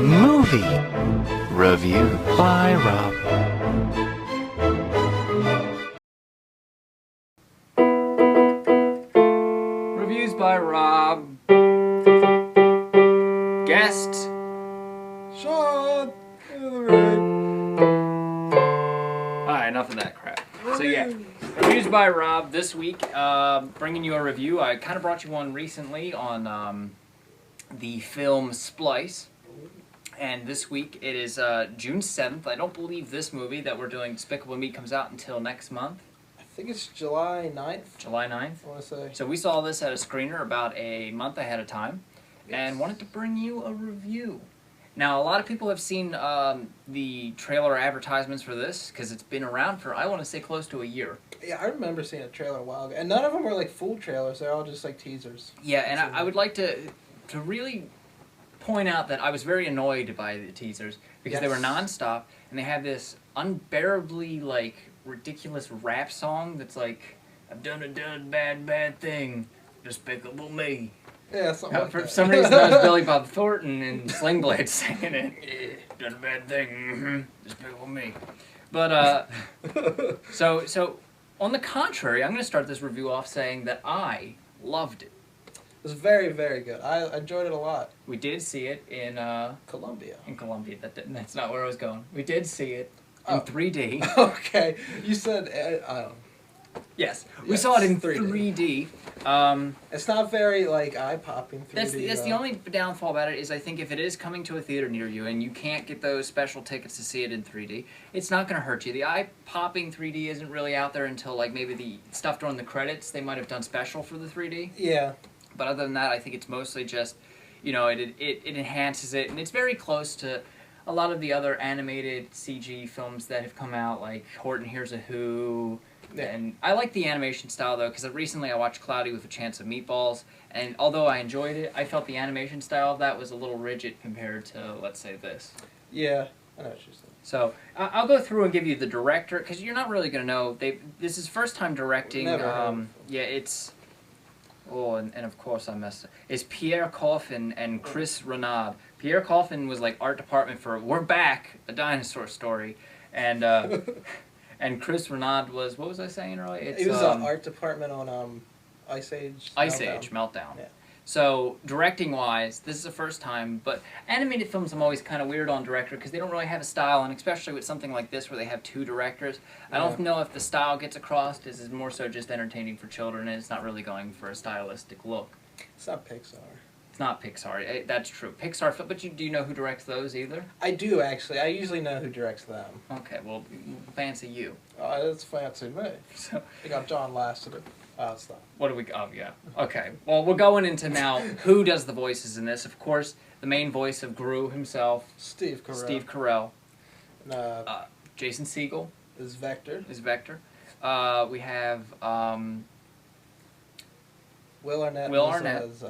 Movie Review by Rob. Reviews by Rob. Guest Sean. Alright, enough of that crap. So yeah, reviews by Rob this week. Bringing you a review. I kind of brought you one recently on the film Splice. And this week it is June 7th. I don't believe this movie that we're doing, Despicable Me, comes out until next month. I think it's July 9th. July 9th. I want to say. So we saw this at a screener about a month ahead of time. Yes. And wanted to bring you a review. Now, a lot of people have seen the trailer advertisements for this, because it's been around for, I want to say, close to a year. Yeah, I remember seeing a trailer a while ago. And none of them were like full trailers. They're all just like teasers. Yeah, and I would like to really point out that I was very annoyed by the teasers, because they were nonstop, and they had this unbearably, like, ridiculous rap song that's like, I've done a bad thing, Despicable Me. Yeah, something like For that. some reason, that was Billy Bob Thornton and Sling Blade singing it. Yeah, done a bad thing, Despicable Me. But, so, on the contrary, I'm going to start this review off saying that I loved it. It was very, very good. I enjoyed it a lot. We did see it in Colombia. In Colombia. That's not where I was going. We did see it in 3D. Okay. You said, Yes, we saw it in 3D. It's not very, like, eye-popping 3D. That's the only downfall about it is I think if it is coming to a theater near you and you can't get those special tickets to see it in 3D, it's not going to hurt you. The eye-popping 3D isn't really out there until, like, maybe the stuff during the credits. They might have done special for the 3D. Yeah. But other than that, I think it's mostly just, you know, it enhances it, and it's very close to a lot of the other animated CG films that have come out, like Horton Hears a Who. Yeah. And I like the animation style, though, because recently I watched Cloudy with a Chance of Meatballs, and although I enjoyed it, I felt the animation style of that was a little rigid compared to, let's say, this. Yeah, I know what you're saying. So, I'll go through and give you the director, because you're not really going to know. This is first time directing. Never. Yeah, it's... Oh, and of course I messed up. It's Pierre Coffin and Chris Renaud. Pierre Coffin was like art department for We're Back, a dinosaur story, and and Chris Renaud was, what was I saying earlier? He was art department on Ice Age. Ice Age Meltdown. Yeah. So directing wise, this is the first time. But animated films, I'm always kind of weird on director because they don't really have a style, and especially with something like this where they have two directors, I don't know if the style gets across. This is more so just entertaining for children, and it's not really going for a stylistic look. It's not Pixar. It's not Pixar. That's true. Pixar, but do you know who directs those either? I do, actually. I usually know who directs them. Okay, well, fancy you. Oh, that's fancy me. So, I got John Lasseter. Oh, stop. what do we... Oh, yeah. Okay. Well, we're going into now who does the voices in this. Of course, the main voice of Gru himself. Steve Carell. Steve Carell. And, Jason Segel. is Vector. We have... Will Arnett. Will Arnett. As,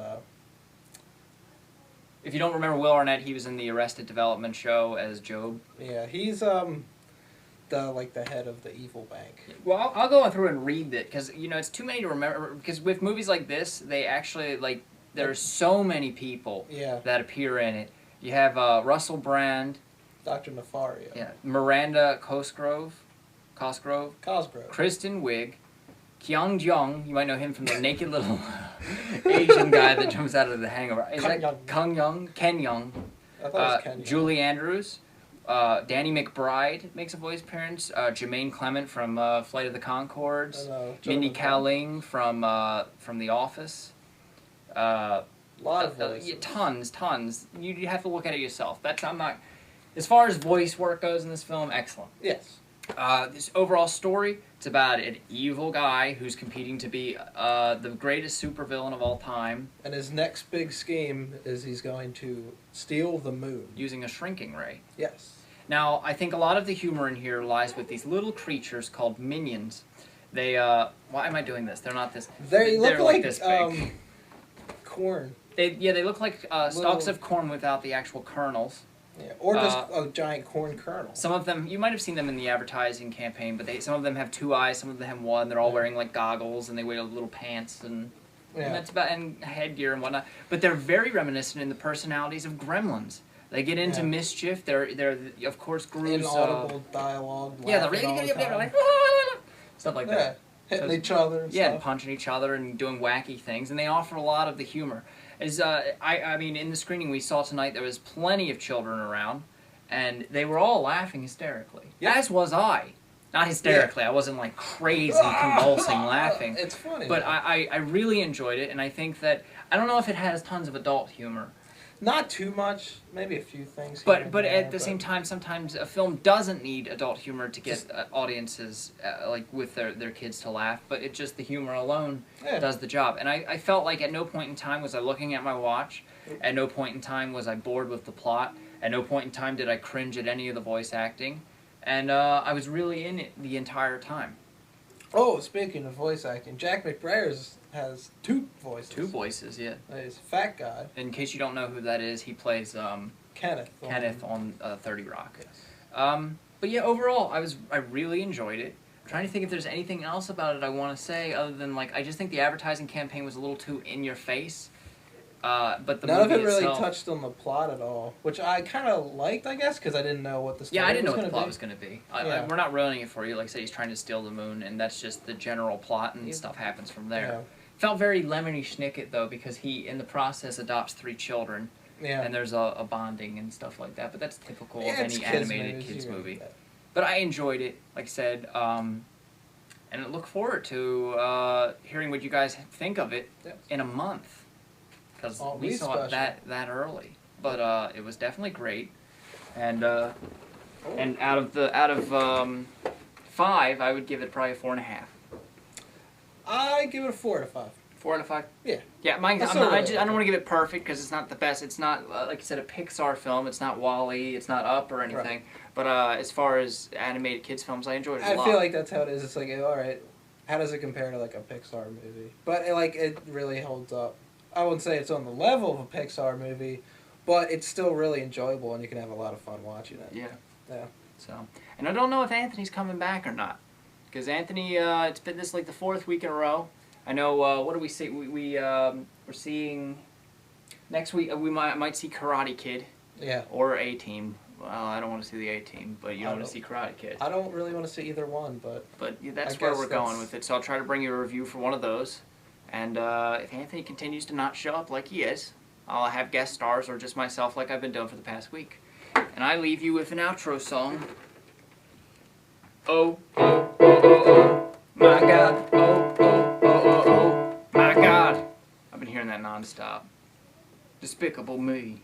if you don't remember Will Arnett, he was in the Arrested Development show as Job. yeah, he's the head of the evil bank. Well, I'll go through and read it, because, you know, it's too many to remember, because with movies like this, they actually, like, there's so many people that appear in it. You have Russell Brand. Dr. Nefario. Yeah. Miranda Cosgrove. Kristen, Wiig. Jeong, you might know him from the naked little Asian guy that jumps out of The Hangover. Is that Ken Jeong? I thought it was Ken Jeong. Julie Andrews. Danny McBride makes a voice appearance. Jermaine Clement from Flight of the Conchords. Mindy Kaling from The Office. A lot of voices. Yeah, tons. You have to look at it yourself. I'm not. As far as voice work goes in this film, excellent. Yes. This overall story, it's about an evil guy who's competing to be the greatest supervillain of all time. And his next big scheme is he's going to steal the moon. Using a shrinking ray. Yes. Now, I think a lot of the humor in here lies with these little creatures called minions. They, why am I doing this? They're not this... They look like this big. Corn. They look like stalks of corn without the actual kernels. Yeah, or just a giant corn kernel. Some of them, you might have seen them in the advertising campaign, but some of them have 2 eyes, some of them have 1. They're all wearing like goggles, and they wear little pants and that's about, and headgear and whatnot. But they're very reminiscent in the personalities of gremlins. They get into mischief. They're of course Gru's inaudible dialogue. Yeah, they're like stuff like that. Hitting each other. And and punching each other and doing wacky things, and they offer a lot of the humor. As I mean, in the screening we saw tonight, there was plenty of children around, and they were all laughing hysterically. Yeah. As was I. Not hysterically. I wasn't like crazy, convulsing laughing. It's funny. But I really enjoyed it, and I think that I don't know if it has tons of adult humor. Not too much, maybe a few things. But at the same time, sometimes a film doesn't need adult humor to get audiences like with their kids to laugh. But it just the humor alone does the job. And I felt like at no point in time was I looking at my watch. At no point in time was I bored with the plot. At no point in time did I cringe at any of the voice acting. And I was really in it the entire time. Oh, speaking of voice acting, Jack McBride has 2 voices. 2 voices, yeah. He's a fat guy. In case you don't know who that is, he plays Kenneth on 30 Rock. Yes. But yeah, overall, I really enjoyed it. I'm trying to think if there's anything else about it I want to say other than like I just think the advertising campaign was a little too in your face. But the none movie of it really itself, touched on the plot at all, which I kind of liked, I guess, because I didn't know what the story was. Yeah, I didn't know what what the plot was going to be. We're not ruining it for you. Like I said, he's trying to steal the moon, and that's just the general plot, and stuff happens from there. Yeah. Felt very Lemony Snicket though, because he in the process adopts 3 children. Yeah. And there's a bonding and stuff like that, but that's typical of it's any animated kids movie. But I enjoyed it, like I said, and I look forward to hearing what you guys think of it in a month. Because we saw it that early, but it was definitely great, and out of 5, I would give it probably a 4.5. I give it a 4 out of 5. 4 out of 5. Yeah. Yeah, I don't want to give it perfect because it's not the best. It's not like you said a Pixar film. It's not WALL-E. It's not Up or anything. Right. But as far as animated kids films, I enjoyed it a lot. I feel like that's how it is. It's like, all right, how does it compare to like a Pixar movie? But it really holds up. I wouldn't say it's on the level of a Pixar movie, but it's still really enjoyable, and you can have a lot of fun watching it. Yeah. Yeah. So, and I don't know if Anthony's coming back or not, because Anthony, it's been this like the 4th week in a row. I know. What do we see? We're seeing next week. We might see Karate Kid. Yeah. Or A-Team. Well, I don't want to see the A-Team, but you don't want to see Karate Kid. I don't really want to see either one, but that's where we're going with it. So I'll try to bring you a review for one of those. And if Anthony continues to not show up like he is, I'll have guest stars or just myself like I've been doing for the past week. And I leave you with an outro song. Oh, oh, oh, oh, oh, my God. Oh, oh, oh, oh, oh, my God. I've been hearing that nonstop. Despicable Me.